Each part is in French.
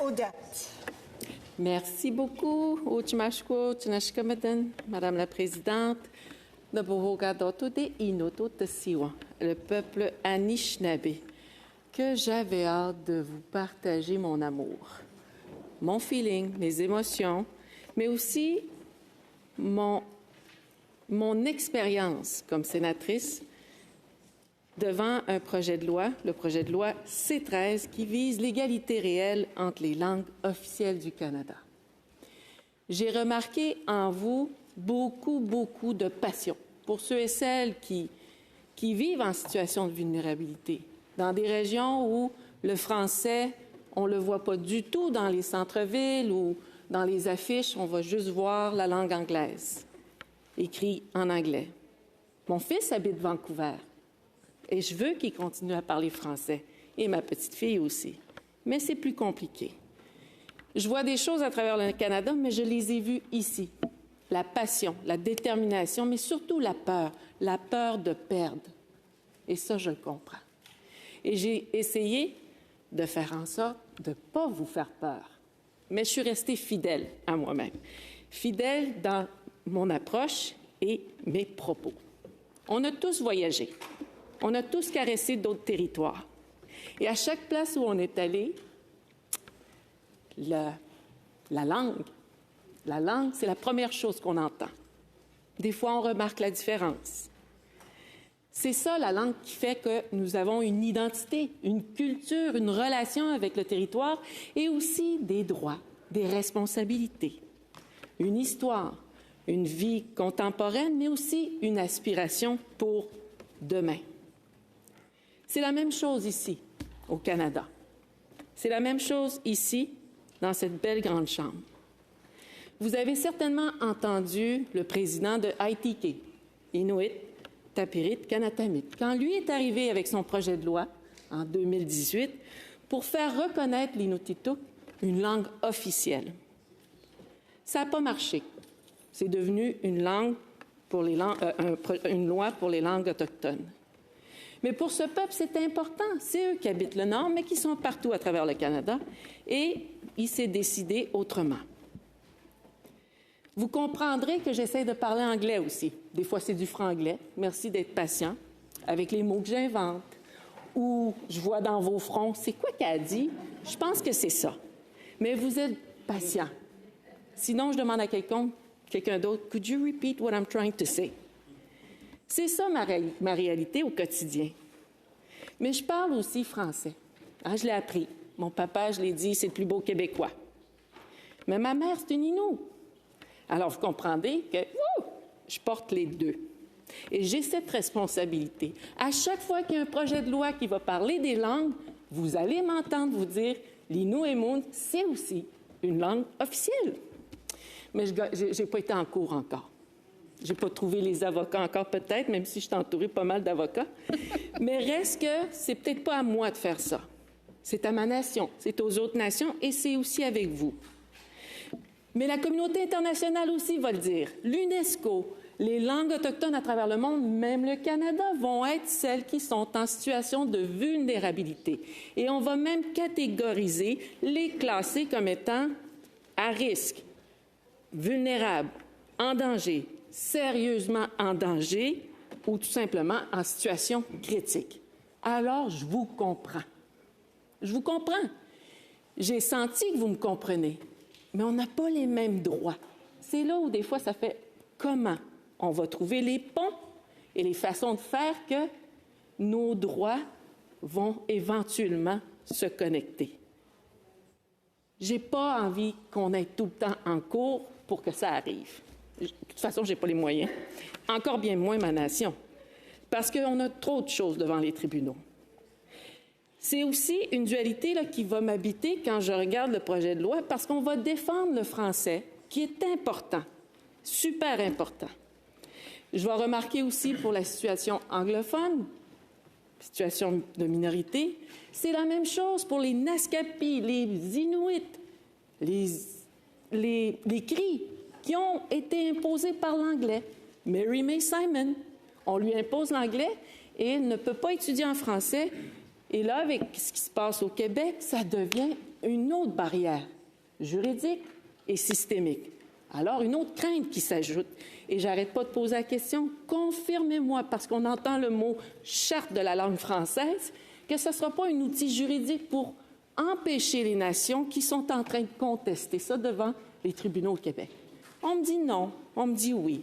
Odette. Merci beaucoup, Uchmashko, Tchnashkamadan, Madame la Présidente, de Bohogadoto de Inoto de Siwa, le peuple Anishinaabe, que j'avais hâte de vous partager mon amour, mon feeling, mes émotions, mais aussi mon expérience comme sénatrice devant un projet de loi, le projet de loi C-13, qui vise l'égalité réelle entre les langues officielles du Canada. J'ai remarqué en vous beaucoup de passion pour ceux et celles qui vivent en situation de vulnérabilité, dans des régions où le français, on ne le voit pas du tout dans les centres-villes ou dans les affiches, on va juste voir la langue anglaise, écrit en anglais. Mon fils habite Vancouver. Et je veux qu'il continue à parler français, et ma petite fille aussi. Mais c'est plus compliqué. Je vois des choses à travers le Canada, mais je les ai vues ici. La passion, la détermination, mais surtout la peur de perdre. Et ça, je le comprends. Et j'ai essayé de faire en sorte de ne pas vous faire peur. Mais je suis restée fidèle à moi-même, fidèle dans mon approche et mes propos. On a tous voyagé. On a tous caressé d'autres territoires. Et à chaque place où on est allé, la langue, c'est la première chose qu'on entend. Des fois, on remarque la différence. C'est ça, la langue, qui fait que nous avons une identité, une culture, une relation avec le territoire et aussi des droits, des responsabilités, une histoire, une vie contemporaine, mais aussi une aspiration pour demain. C'est la même chose ici, au Canada. C'est la même chose ici, dans cette belle grande chambre. Vous avez certainement entendu le président de ITK, Inuit Tapirit Kanatamit, quand lui est arrivé avec son projet de loi en 2018 pour faire reconnaître l'Inuktitut une langue officielle. Ça n'a pas marché. C'est devenu une loi pour les langues autochtones. Mais pour ce peuple, c'est important. C'est eux qui habitent le Nord, mais qui sont partout à travers le Canada. Et il s'est décidé autrement. Vous comprendrez que j'essaie de parler anglais aussi. Des fois, c'est du franglais. Merci d'être patient avec les mots que j'invente. Ou je vois dans vos fronts, c'est quoi qu'elle a dit? Je pense que c'est ça. Mais vous êtes patient. Sinon, je demande à quelqu'un d'autre, « Could you repeat what I'm trying to say? » C'est ça ma réalité au quotidien. Mais je parle aussi français. Je l'ai appris. Mon papa, je l'ai dit, c'est le plus beau Québécois. Mais ma mère, c'est une Inou. Alors, vous comprendrez que je porte les deux. Et j'ai cette responsabilité. À chaque fois qu'il y a un projet de loi qui va parler des langues, vous allez m'entendre vous dire l'Innu et Moon, c'est aussi une langue officielle. Mais je n'ai pas été en cours encore. Je n'ai pas trouvé les avocats encore peut-être, même si je suis entourée pas mal d'avocats. Mais reste que c'est peut-être pas à moi de faire ça. C'est à ma nation, c'est aux autres nations et c'est aussi avec vous. Mais la communauté internationale aussi va le dire. L'UNESCO, les langues autochtones à travers le monde, même le Canada, vont être celles qui sont en situation de vulnérabilité. Et on va même catégoriser, les classer comme étant à risque, vulnérables, en danger, sérieusement en danger ou tout simplement en situation critique. Alors, je vous comprends. Je vous comprends. J'ai senti que vous me comprenez, mais on n'a pas les mêmes droits. C'est là où des fois ça fait comment on va trouver les ponts et les façons de faire que nos droits vont éventuellement se connecter. J'ai pas envie qu'on ait tout le temps en cours pour que ça arrive. De toute façon, je n'ai pas les moyens. Encore bien moins ma nation. Parce qu'on a trop de choses devant les tribunaux. C'est aussi une dualité qui va m'habiter quand je regarde le projet de loi, parce qu'on va défendre le français, qui est important, super important. Je vais remarquer aussi pour la situation anglophone, situation de minorité, c'est la même chose pour les Naskapi, les Inuits, les Cris, qui ont été imposés par l'anglais. Mary May Simon, on lui impose l'anglais et elle ne peut pas étudier en français. Et là, avec ce qui se passe au Québec, ça devient une autre barrière juridique et systémique. Alors, une autre crainte qui s'ajoute. Et j'arrête pas de poser la question, confirmez-moi, parce qu'on entend le mot « charte de la langue française », que ce ne sera pas un outil juridique pour empêcher les nations qui sont en train de contester ça devant les tribunaux au Québec. On me dit non, on me dit oui.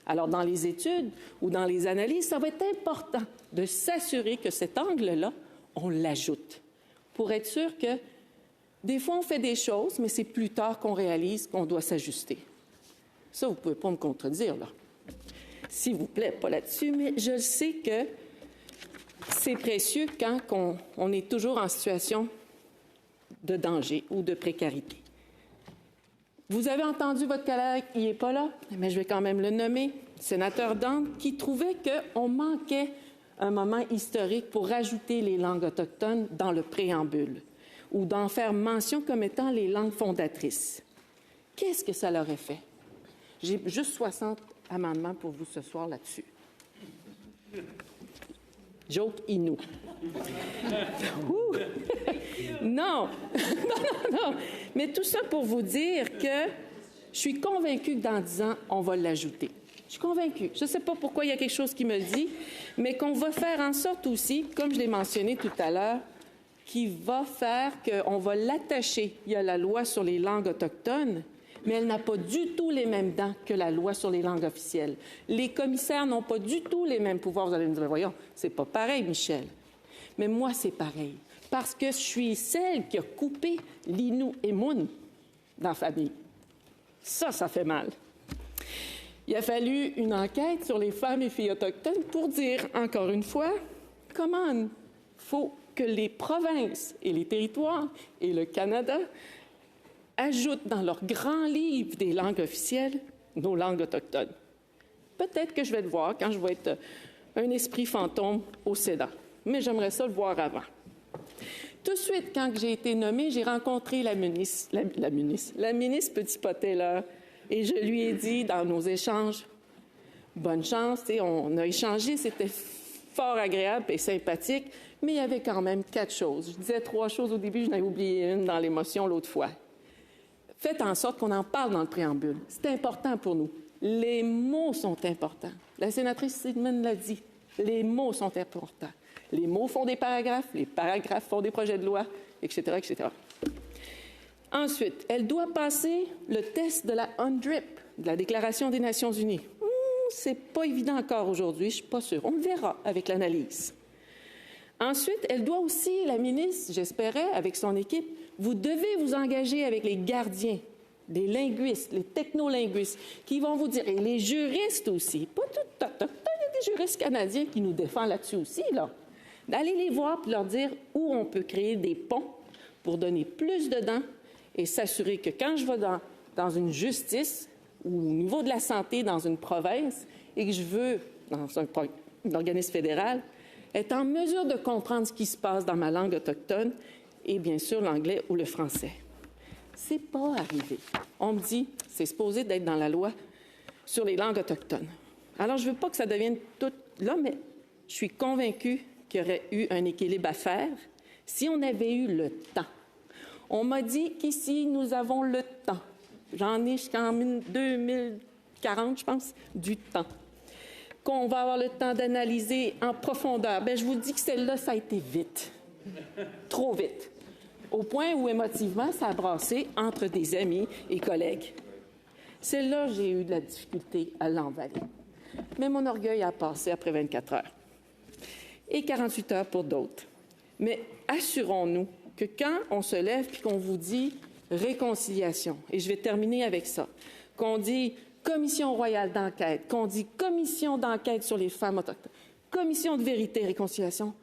Alors, dans les études ou dans les analyses, ça va être important de s'assurer que cet angle-là, on l'ajoute pour être sûr que des fois, on fait des choses, mais c'est plus tard qu'on réalise qu'on doit s'ajuster. Ça, vous ne pouvez pas me contredire, là. S'il vous plaît, pas là-dessus, mais je sais que c'est précieux quand on est toujours en situation de danger ou de précarité. Vous avez entendu votre collègue, il n'est pas là, mais je vais quand même le nommer, sénateur Dante, qui trouvait qu'on manquait un moment historique pour rajouter les langues autochtones dans le préambule ou d'en faire mention comme étant les langues fondatrices. Qu'est-ce que ça leur aurait fait? J'ai juste 60 amendements pour vous ce soir là-dessus. Joke inou. Non. Non. Mais tout ça pour vous dire que je suis convaincue que dans 10 ans, on va l'ajouter. Je suis convaincue. Je ne sais pas pourquoi il y a quelque chose qui me dit, mais qu'on va faire en sorte aussi, comme je l'ai mentionné tout à l'heure, qui va faire qu'on va l'attacher. Il y a la loi sur les langues autochtones, mais elle n'a pas du tout les mêmes dents que la loi sur les langues officielles. Les commissaires n'ont pas du tout les mêmes pouvoirs. Vous allez me dire, voyons, c'est pas pareil, Michel. Mais moi, c'est pareil. Parce que je suis celle qui a coupé l'Innu et Mun dans la famille. Ça fait mal. Il a fallu une enquête sur les femmes et filles autochtones pour dire, encore une fois, comment il faut que les provinces et les territoires et le Canada ajoutent dans leur grand livre des langues officielles nos langues autochtones. Peut-être que je vais le voir quand je vais être un esprit fantôme au Sénat, mais j'aimerais ça le voir avant. Tout de suite, quand j'ai été nommée, j'ai rencontré la ministre Petit-Potet, là, et je lui ai dit dans nos échanges, bonne chance, on a échangé, c'était fort agréable et sympathique, mais il y avait quand même 4 choses. Je disais 3 choses au début, j'en avais oublié une dans l'émotion l'autre fois. Faites en sorte qu'on en parle dans le préambule. C'est important pour nous. Les mots sont importants. La sénatrice Sidman l'a dit. Les mots sont importants. Les mots font des paragraphes, les paragraphes font des projets de loi, etc., etc. Ensuite, elle doit passer le test de la UNDRIP, de la Déclaration des Nations unies. C'est pas évident encore aujourd'hui, je suis pas sûre. On le verra avec l'analyse. Ensuite, elle doit aussi, la ministre, j'espérais, avec son équipe, vous devez vous engager avec les gardiens, les linguistes, les technolinguistes, qui vont vous dire, et les juristes aussi, pas tout autochtones, il y a des juristes canadiens qui nous défendent là-dessus aussi, là. D'aller les voir et leur dire où on peut créer des ponts pour donner plus de dents et s'assurer que quand je vais dans une justice ou au niveau de la santé dans une province et que je veux, dans un organisme fédéral, être en mesure de comprendre ce qui se passe dans ma langue autochtone et bien sûr l'anglais ou le français. C'est pas arrivé. On me dit, c'est supposé d'être dans la loi sur les langues autochtones. Alors, je veux pas que ça devienne tout là, mais je suis convaincue qu'il y aurait eu un équilibre à faire si on avait eu le temps. On m'a dit qu'ici, nous avons le temps. J'en ai jusqu'en 2040, je pense, du temps. Qu'on va avoir le temps d'analyser en profondeur. Bien, je vous dis que celle-là, ça a été vite. Trop vite. Au point où, émotivement, ça a brassé entre des amis et collègues. Celle-là, j'ai eu de la difficulté à l'emballer. Mais mon orgueil a passé après 24 heures. Et 48 heures pour d'autres. Mais assurons-nous que quand on se lève et qu'on vous dit réconciliation, et je vais terminer avec ça, qu'on dit commission royale d'enquête, qu'on dit commission d'enquête sur les femmes autochtones, commission de vérité et réconciliation,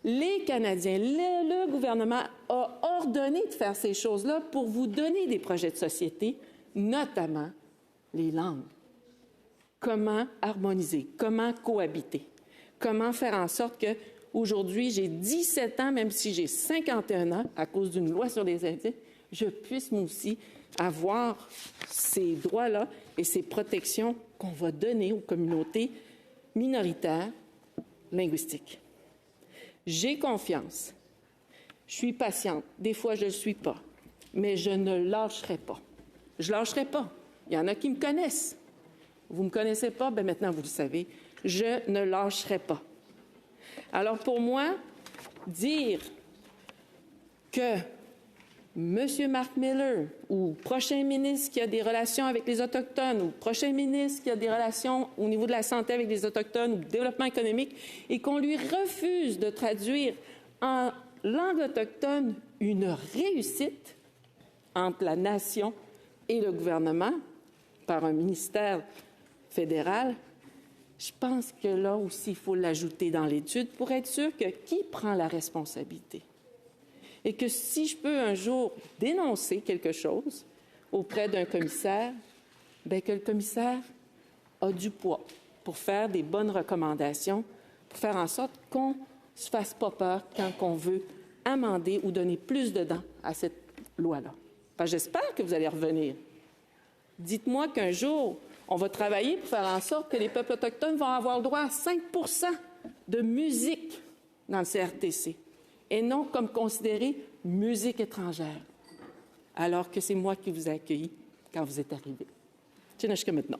les Canadiens, le gouvernement a ordonné de faire ces choses-là pour vous donner des projets de société, notamment les langues. Comment harmoniser, comment cohabiter, comment faire en sorte que aujourd'hui, j'ai 17 ans, même si j'ai 51 ans, à cause d'une loi sur les Indiens, je puisse, moi aussi, avoir ces droits-là et ces protections qu'on va donner aux communautés minoritaires linguistiques. J'ai confiance. Je suis patiente. Des fois, je ne le suis pas. Mais je ne lâcherai pas. Je ne lâcherai pas. Il y en a qui me connaissent. Vous ne me connaissez pas? Bien, maintenant, vous le savez. Je ne lâcherai pas. Alors, pour moi, dire que M. Mark Miller ou prochain ministre qui a des relations avec les Autochtones ou prochain ministre qui a des relations au niveau de la santé avec les Autochtones ou du développement économique et qu'on lui refuse de traduire en langue autochtone une réussite entre la nation et le gouvernement par un ministère fédéral, je pense que là aussi, il faut l'ajouter dans l'étude pour être sûr que qui prend la responsabilité. Et que si je peux un jour dénoncer quelque chose auprès d'un commissaire, bien que le commissaire a du poids pour faire des bonnes recommandations, pour faire en sorte qu'on ne se fasse pas peur quand on veut amender ou donner plus de dents à cette loi-là. Enfin, j'espère que vous allez revenir. Dites-moi qu'un jour, on va travailler pour faire en sorte que les peuples autochtones vont avoir le droit à 5 % de musique dans le CRTC. Et non comme considéré musique étrangère, alors que c'est moi qui vous ai accueilli quand vous êtes arrivés. Jusqu'à maintenant.